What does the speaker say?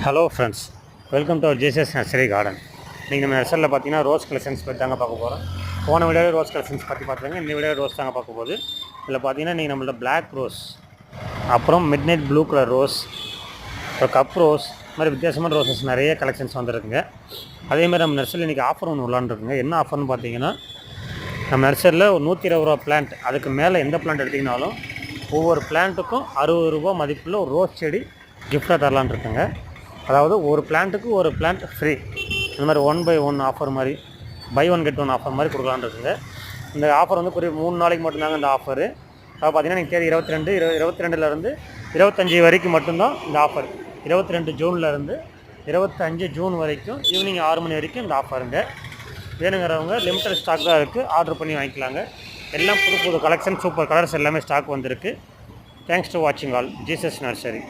Hello friends, welcome to our Jesus nursery garden. நீங்கள் நம்ம நர்சரியில் பார்த்தீங்கன்னா ரோஸ் கலெக்ஷன்ஸ் பற்றி தாங்க பார்க்க போகிறோம். போன வீடியோவில் ரோஸ் கலெக்ஷன்ஸ் பற்றி பார்த்துருங்க. இந்த வீடியோ ரோஸ் தாங்க பார்க்க போகுது. இதில் பார்த்தீங்கன்னா நீங்கள் நம்மள்ட்ட பிளாக் ரோஸ், அப்புறம் mid night blue colour rose, அப்புறம் கப் ரோஸ், மாதிரி வித்தியாசமான ரோசஸ் நிறைய கலெக்ஷன்ஸ் வந்துருக்குங்க. அதேமாதிரி நம்ம நர்சரியில் இன்றைக்கி ஆஃபர் ஒன்று விளாண்டுருக்குங்க. என்ன ஆஃபர்னு பார்த்தீங்கன்னா, நம்ம நர்சரியில் ஒரு 120 ரூபா பிளான்ட், அதுக்கு மேலே எந்த பிளான்ட் எடுத்திங்கனாலும் ஒவ்வொரு பிளான்ட்டுக்கும் 60 ரூபா மதிப்புள்ள ஒரு ரோஸ் செடி கிஃப்டாக தரலான் இருக்குங்க. அதாவது ஒரு பிளான்ட்டுக்கு ஒரு பிளான்ட் ஃப்ரீ, இந்த மாதிரி 1/1 ஆஃபர் மாதிரி, பை 1 கெட் 1 ஆஃபர் மாதிரி கொடுக்கலான்னு இருக்குங்க. இந்த ஆஃபர் வந்து குறிப்பிட்ட 3 நாளைக்கு மட்டும்தாங்க இந்த ஆஃபரு. அதாவது பார்த்தீங்கன்னா நீங்கள் தேதி 22 25 வரைக்கும் மட்டும்தான் இந்த ஆஃபர். 22 ஜூன்லேருந்து 25 ஜூன் வரைக்கும் ஈவினிங் 6 மணி வரைக்கும் இந்த ஆஃபருங்க. வேணுங்கிறவங்க லிமிட்டட் ஸ்டாக் தான் இருக்குது, ஆர்டர் பண்ணி வாங்கிக்கலாங்க. எல்லாம் புது புது கலெக்ஷன், சூப்பர் கலர்ஸ் எல்லாமே ஸ்டாக் வந்திருக்கு. தேங்க்ஸ் டு வாட்சிங் ஆல். Jesus nursery.